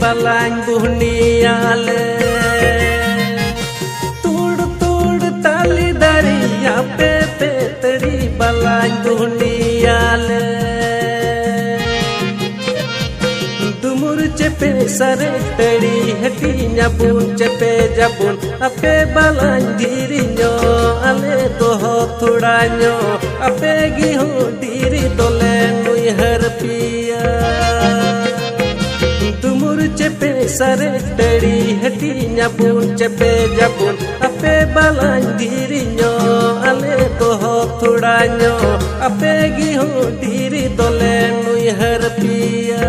balañ buhniale Tud tud tali dari ape petri balañ buhniale Dumur cepe sare teri heti nyabun cepe jabun ape balañ diriño ale toho thudaño ape gi ho diri tole nui harpia Dumur cepe sare teri heti nyabun cepe jabun ape balañ diriño ale toho thudaño ape gi ho diri tole nui harpia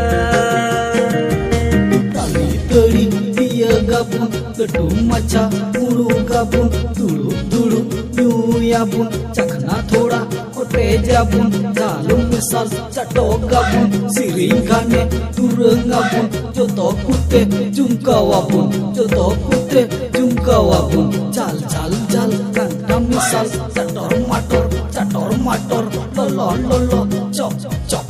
Teri dia gabung gedung maca uru gabung dulu dulu nyuyabun cakna thoda kote jabun jalum misal chato gabun siring gane durangabun joto kutte jungkawabun joto kutte jungkawabun jal jal jal kanta misal chator mator lolo lolo chok chok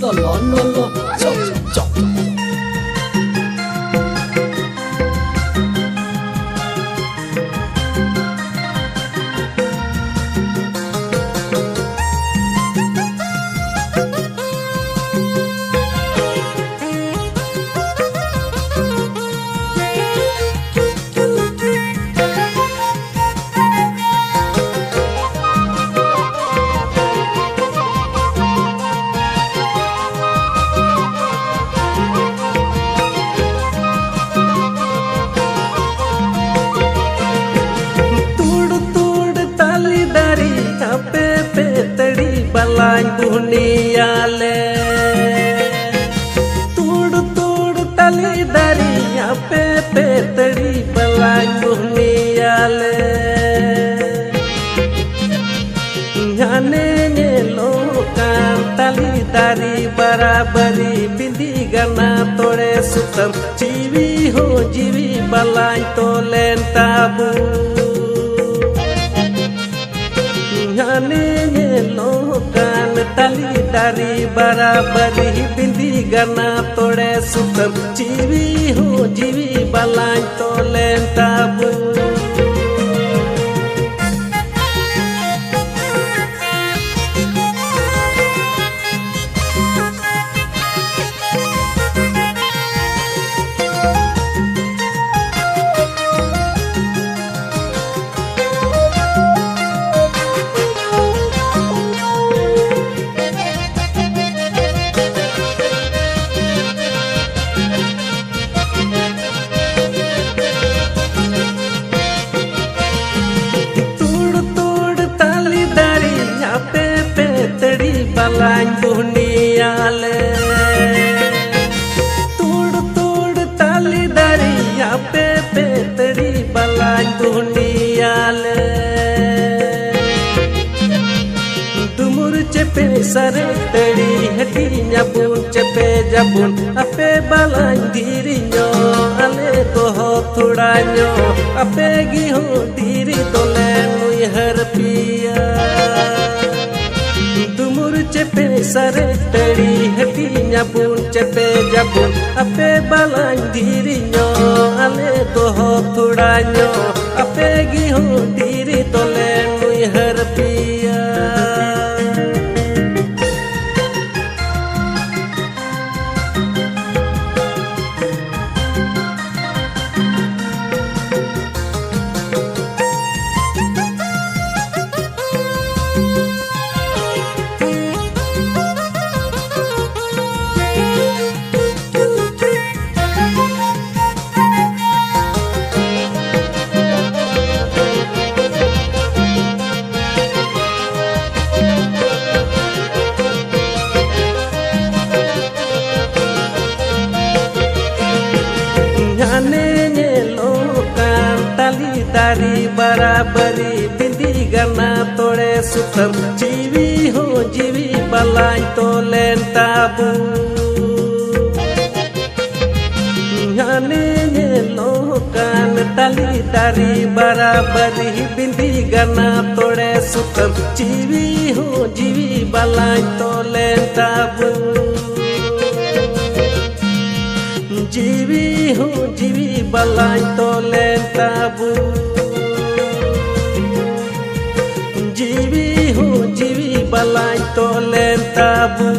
lolo lolo chok chok balañ buhniale Tud tud tali dari ape petri balañ buhniale Nyane nyelokan tali dari barabari bindi gana tore sutam jiwi ho jiwi balañ tolen tabu Nyane nyelokan tali dari barabari bindi gana tore sutam jiwi ho jiwi balañ tolen tabu balañ buhniale Tud tud tali dari ape petri balañ buhniale Dumur cepe sare teri heti nyabun cepe jabun ape balañ diriño ale toho thudaño ape gi ho diri tole nui harpia Dumur cepe sare teri heti nyabun cepe jabun ape balañ diriño ale toho thudaño ape gi ho diri tole nui harpia dari barabari bindi gana tore sutam jiwi ho jiwi balañ tolen tabu Nyane nyelokan tali dari barabari bindi gana tore sutam jiwi ho jiwi balañ tolen tabu jiwi हूँ जीवी बलाइन तो लेन ताबू जीवी हूँ जीवी बलाइन तो लेन ताबू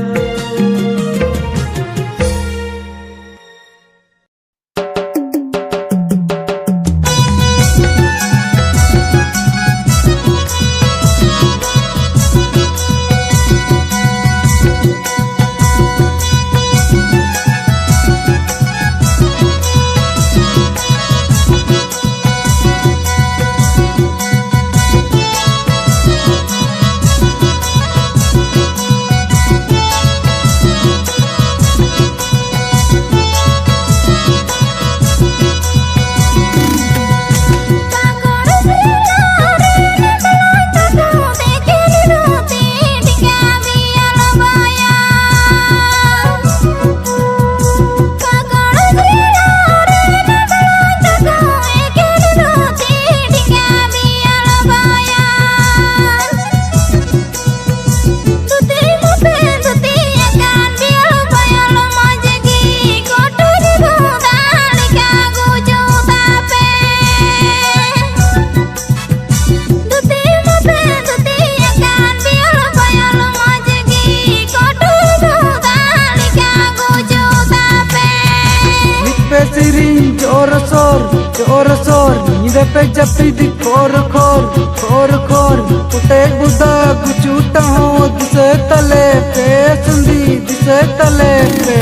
पे जपी दी खोर खोर खोर खोर उठे बुदा गुचूटा हो दिसे तले पे सुंदी दिसे तले पे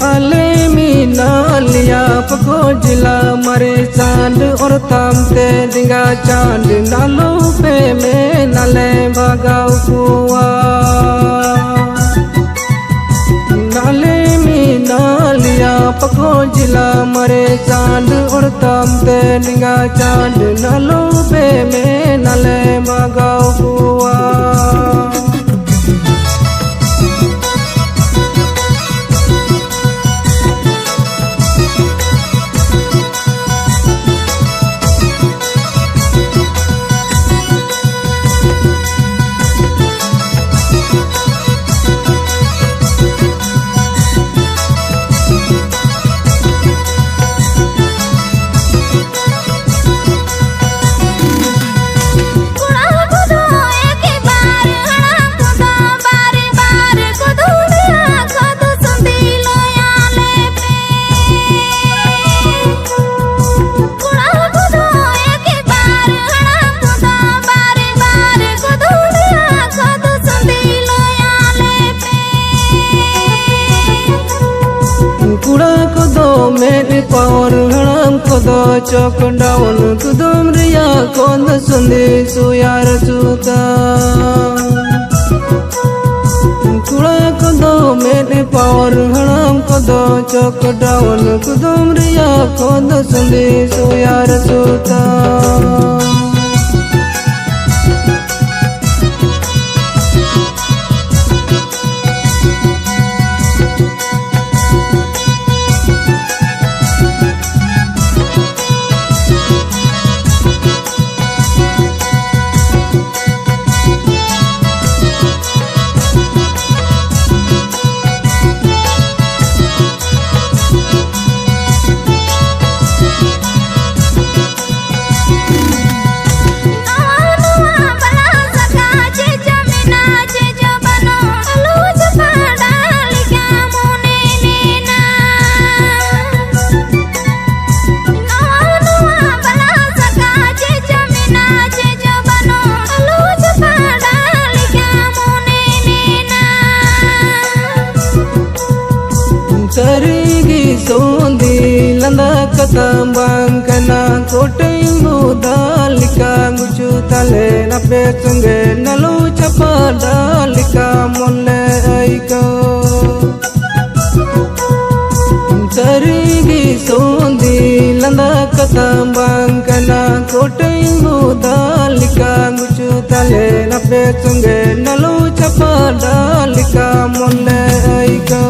आले मीना लिया पको जिला मरे चांद और तामते दिंगा चांद नालो पे में नाले भगाओ कुआ नाले मीना लिया पको जिला मरे चांद और तामते दिंगा चांद नालो पे में नाले भगाओ कुआ मेरे पावर हड़म खुदा चौक डाउन कुदम रिया कौन सुंदे सुयार चूता कुड़ा खुदा मेरे पावर हड़म खुदा चौक डाउन कुदम रिया कौन सुंदे सुयार चूता Sarigi sondi landa katambang kana kotai mudalika ngucu tale nape sunge nalu chapadalika molle aiko Sarigi sondi landa katambang kana kotai mudalika ngucu tale nape sunge nalu chapadalika molle aiko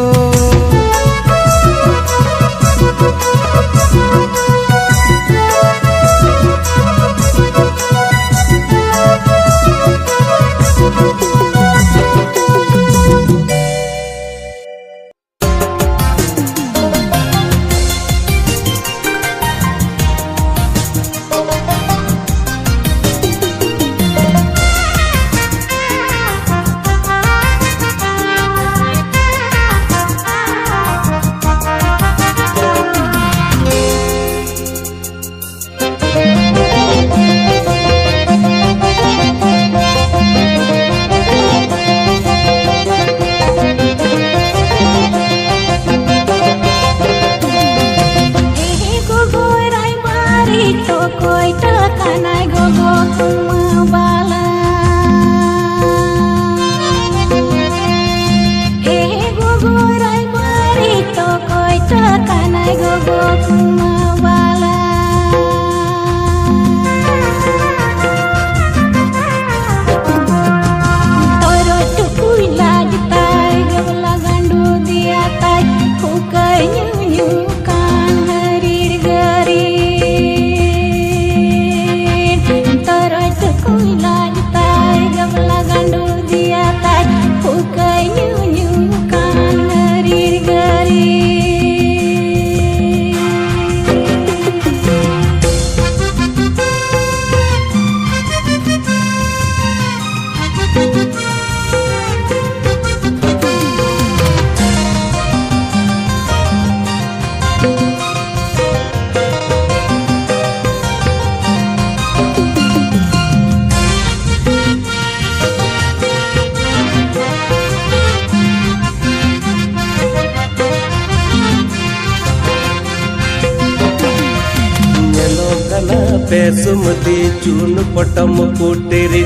पे सुमति चून पटम पुटेरी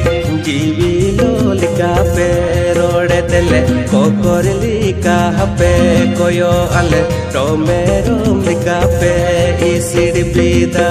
जीवी लोलिका पे रोड़े देले कोकोरलिका पे कोयो आले टोमेरोम लिका पे इसिड़ बिदा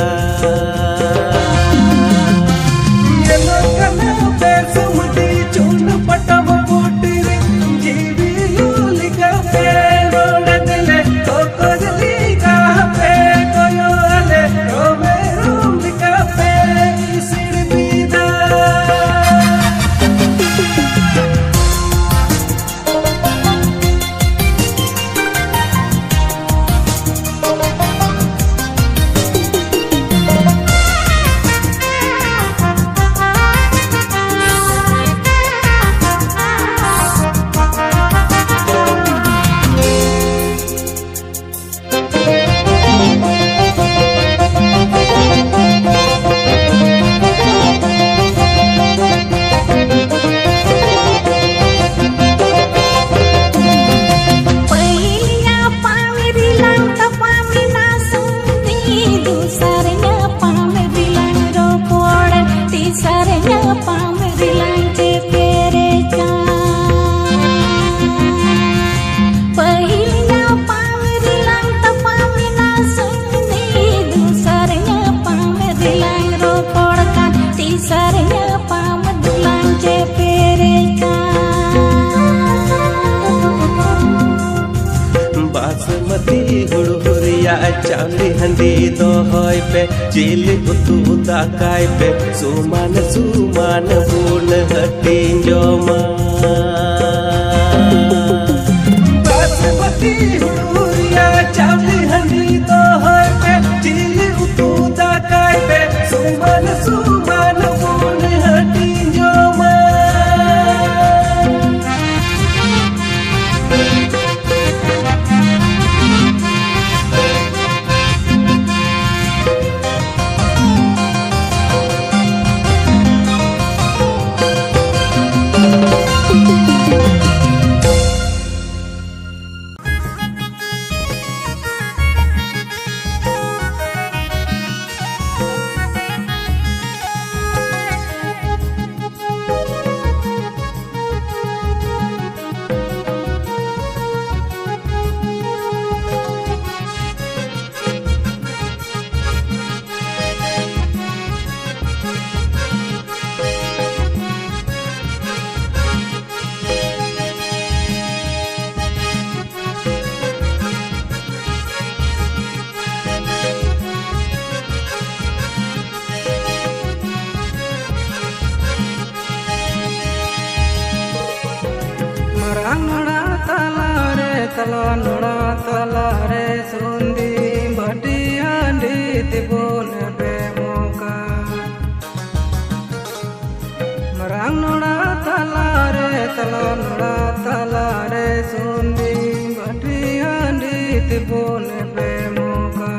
चाली हंडी दोहय पे चिल उतु दाकाय पे सुमान सुमान बुन हटी जोमा बासमती हुड़ुरिया चाली हंडी दोहय पे चिल उतु दाकाय पे सुमान सुमान बुन हटी जोमा तला रे सुंदी भटी हांडी तिबोन बे मोका मरांग नोड़ा तला रे सुंदी भटी हांडी तिबोन बे मोका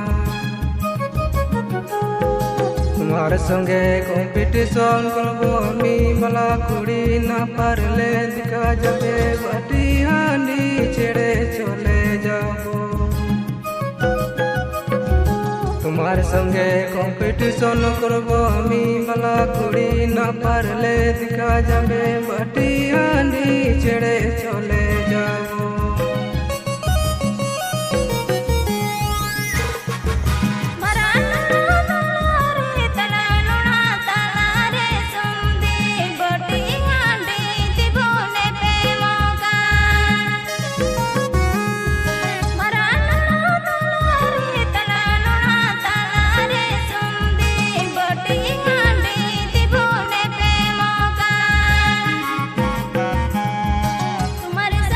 तुम्हारे संगे कंपटीशन करबो मी मला कुड़ी ना पारले दिखा जबे भटी हांडी छेड़े चले जाबो तुम्हारे संगे कंपटीशन करबो मी मला कुड़ी ना पारले दिखा जबे भटी हांडी छेड़े चले जाबो तुम्हारे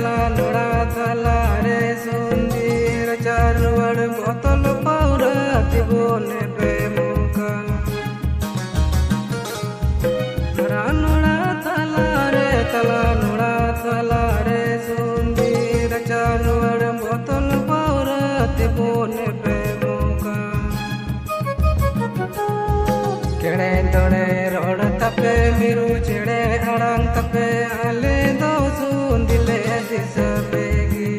tala nora tala re sundir charwar botol paura tibone pe muka ranora tala nora tala re sundir charwar botol paura tibone pe muka kene tone rod tape miru chede arang tape ale do sundile disabegi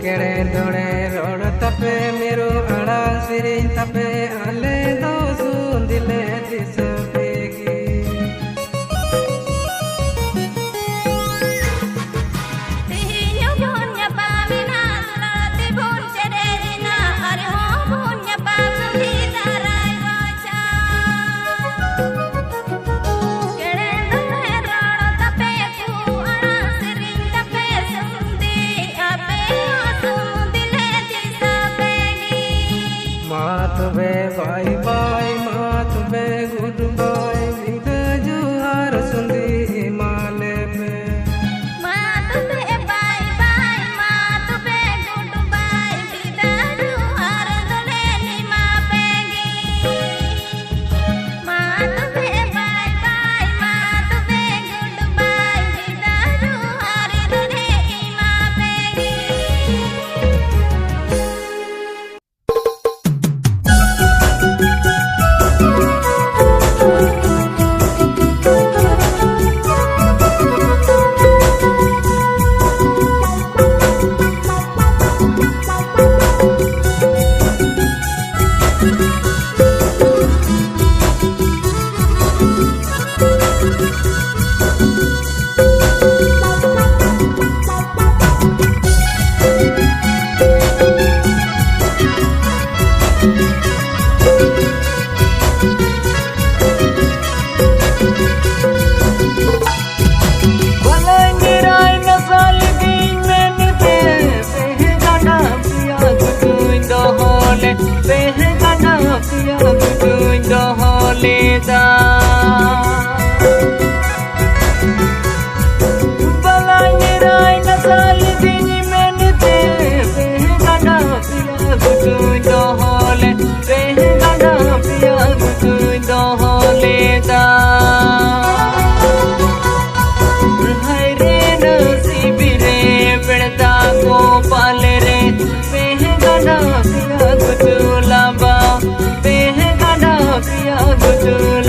kene tone rod tape miru arang sirin tape ale do sundile disabegi Matube bye bye, matube goodbye, vida juhar sundi himale pe. Matube bye bye, matube goodbye, vida juhar dole lima pegi. Matube bye bye, matube goodbye, vida juhar dole lima pegi.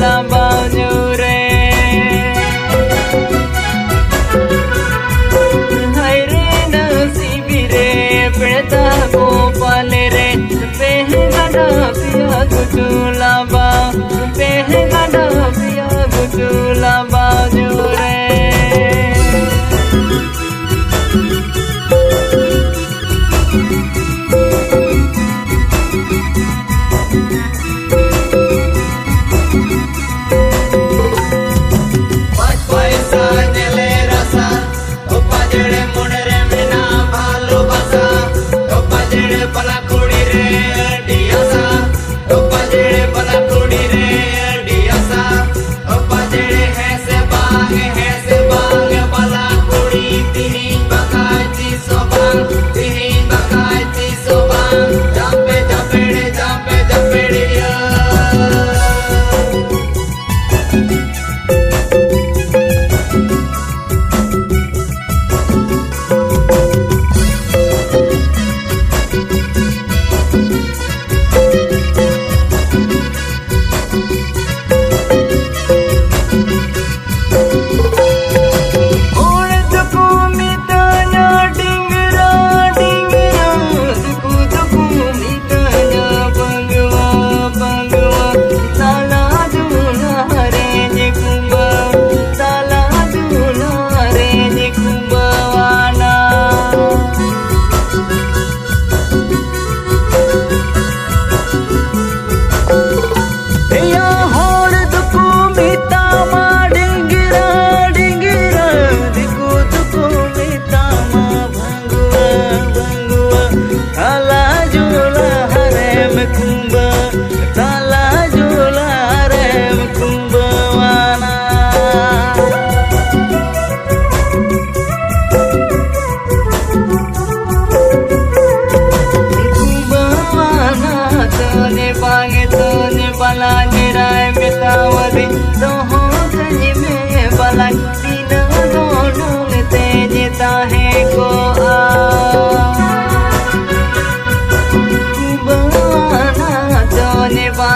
Lamba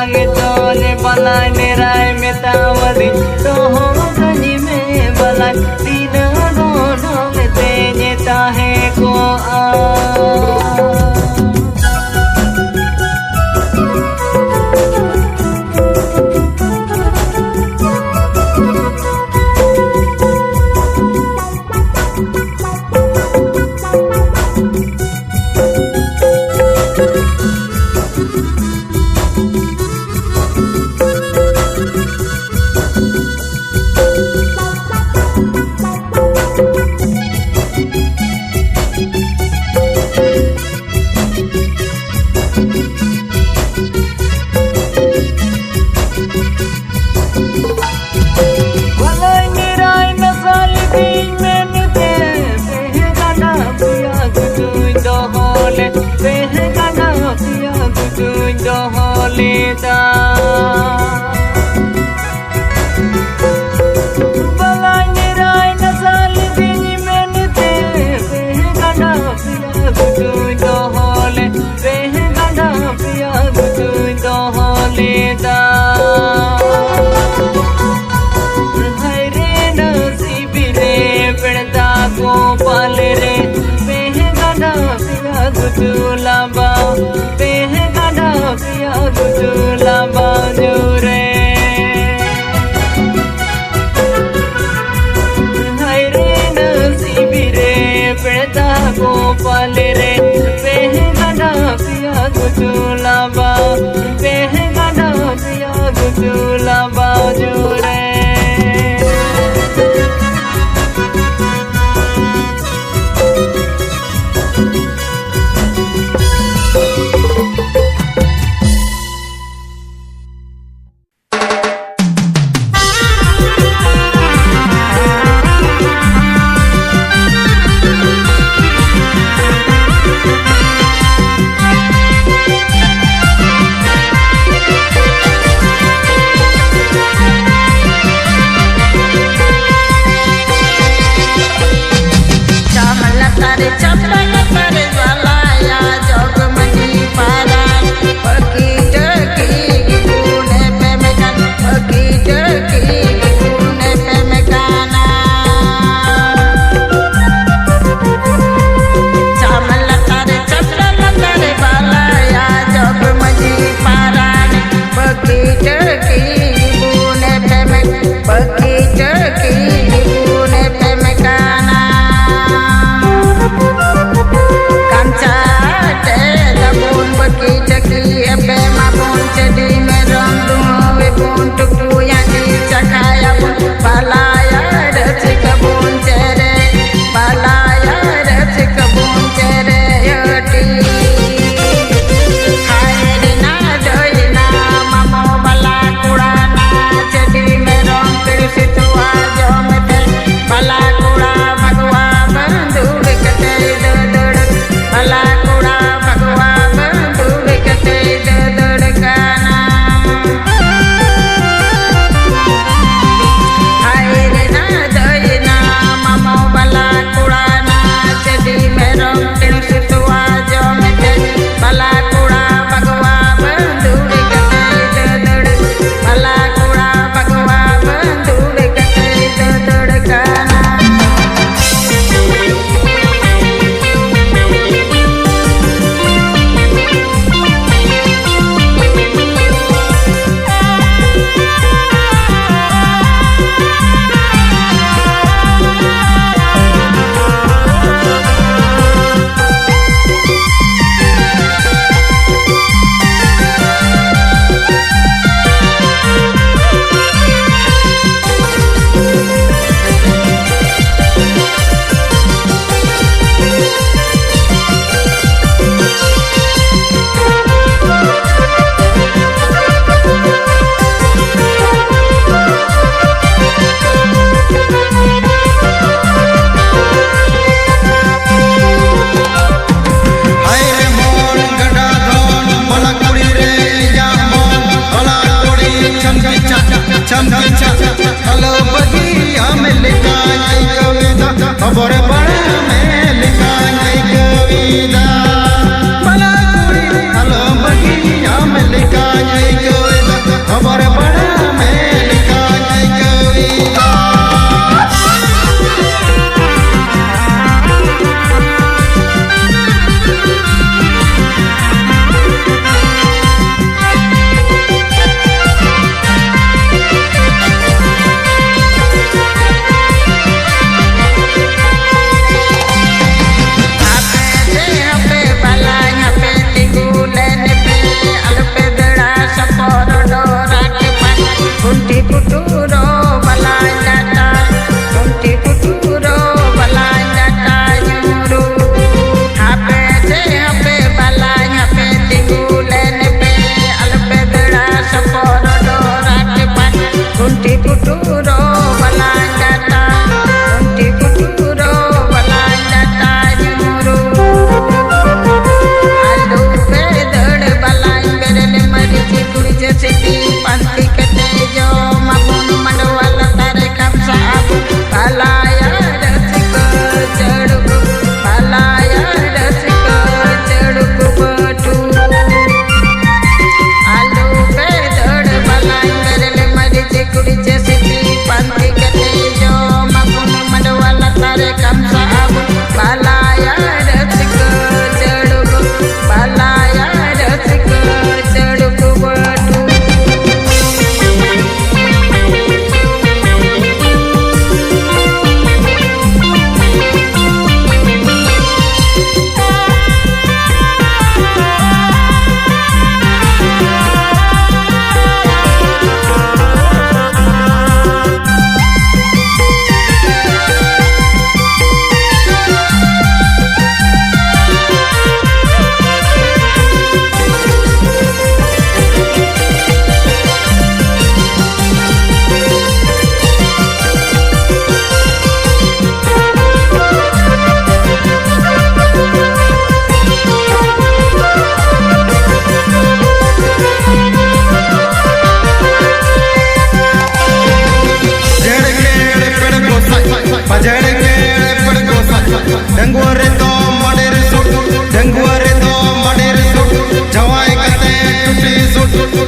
आगे तोले बलाय मेराय मेतावली तो हम गनी में बलाय दिन दोनों में तेने ताहे को गोपाल रे बेहगना पिया गुचूला बा बेहगना पिया गुचूला बाजू रे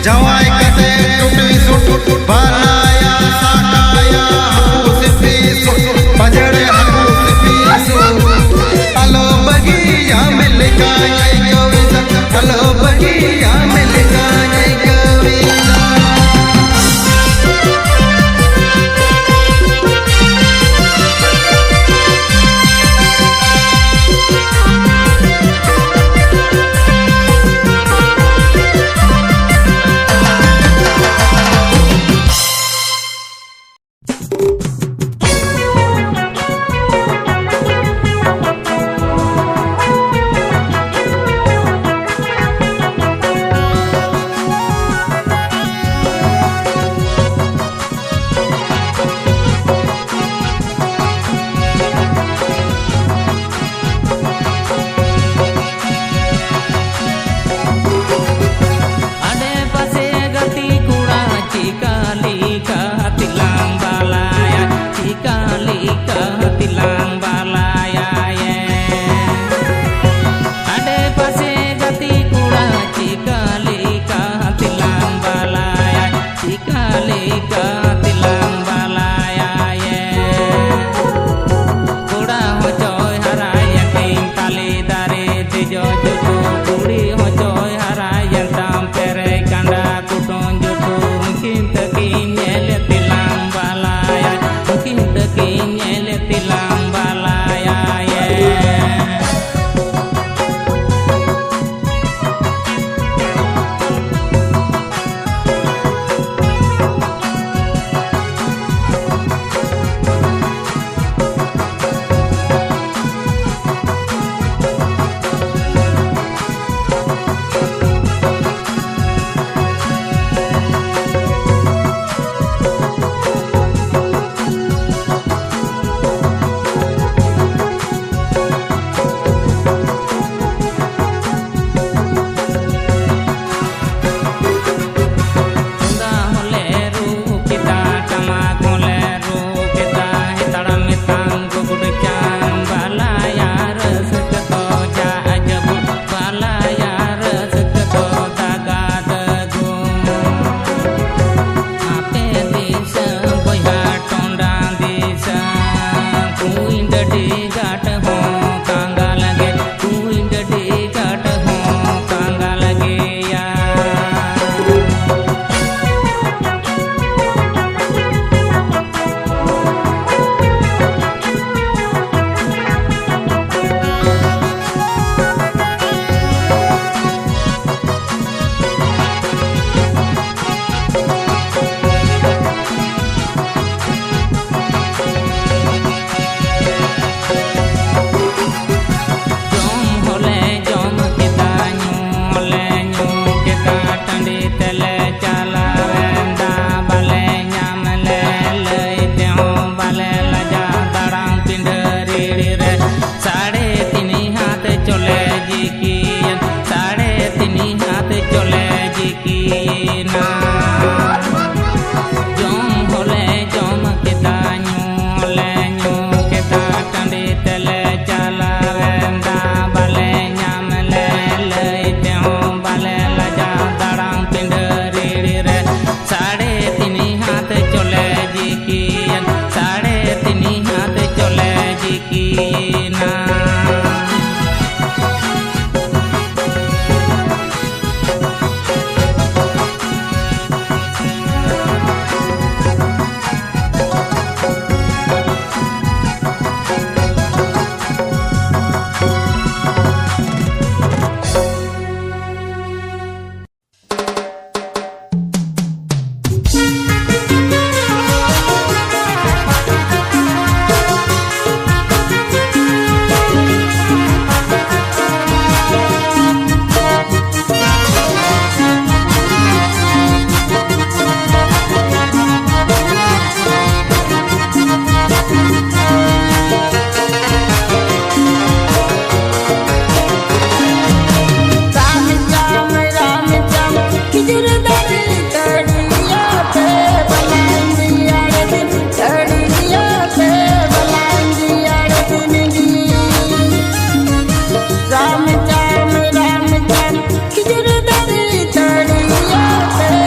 जवाई कते टूटी सुट बनाया साकाया हकूस पीसु बजड़े हकूस पीसु हलो बगिया मिल गाए कविता हलो बगिया मिल गाए कविता राम राम खिजर दरी चढ़िया पे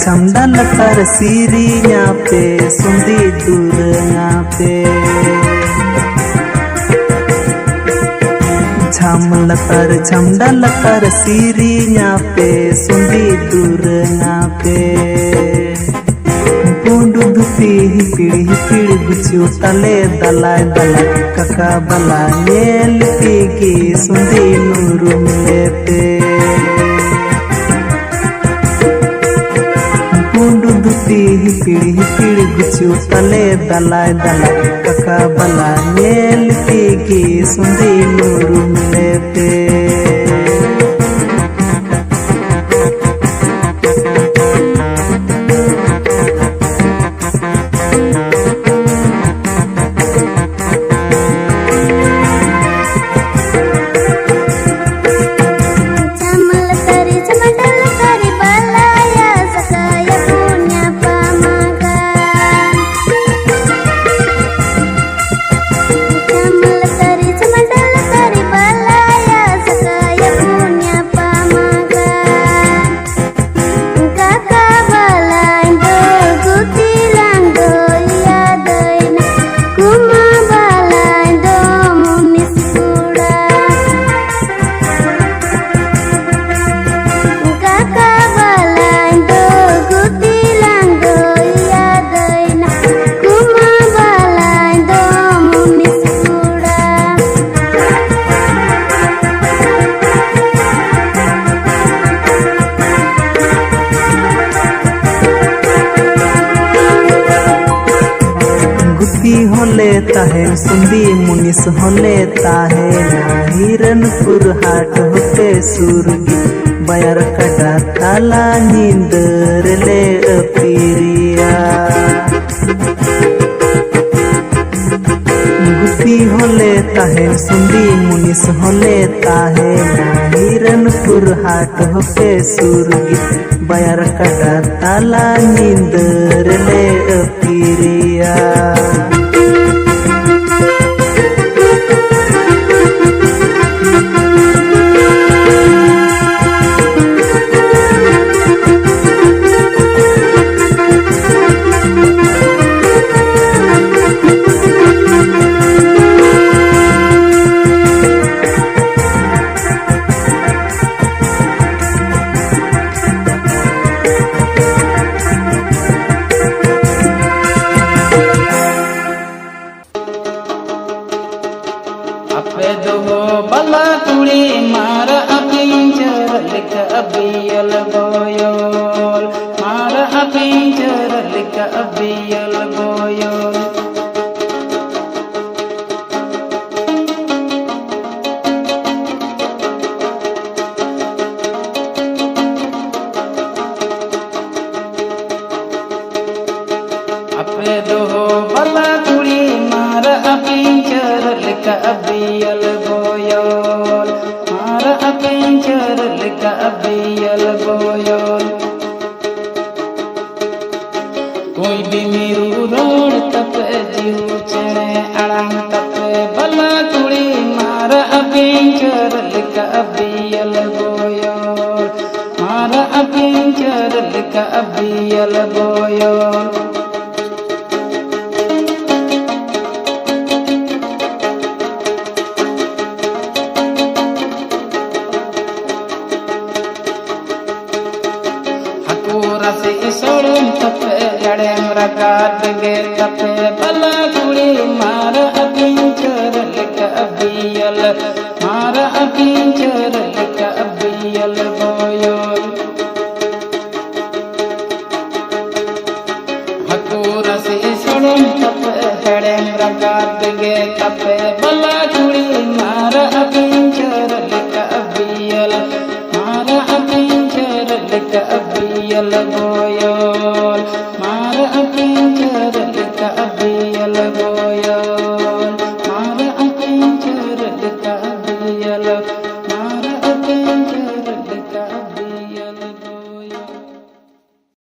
छमडा लतर सीरी पे सुंदी दूर पे छम लतर छमडा लतर सीरी पे सुंदी दूर पे पुंडू धुती पीढ़ी गुचू तले दला दला कका बला नेल पीगी सुंदी नूरू मिले पे पुंडू धुती पीढ़ी गुचू तले दला दला कका बला नेल पीगी सुंदी नूरू मिले पे होले ताहे सुंदी मुनिस होले ताहे हिरनपुर हाट होते सुरगी बयर कटा ताला नींदर ले अपीरिया गुपी होले ताहे सुंदी मुनिस होले ताहे हिरनपुर हाट होते सुरगी बयर कटा ताला नींदर ले अपीरिया कोई भी मेरू रोड तप जीव चढ़े अड़ंग तप भला कुड़ी मारा अपिंचर लिखा अबियल बोयोल मारा अपिंचर लिखा अबियल बोयोल काट गे तपे भला कुड़ी मारा अपिंचर लिखा अबियल मारा अपिंचर लिखा अबियल बोयोल हकूर से सड़म तपे हेड़ेम काट गे तपे भला कुड़ी मारा अपिंचर लिखा अबियल मारा अपिंचर लिखा अबियल बोयोल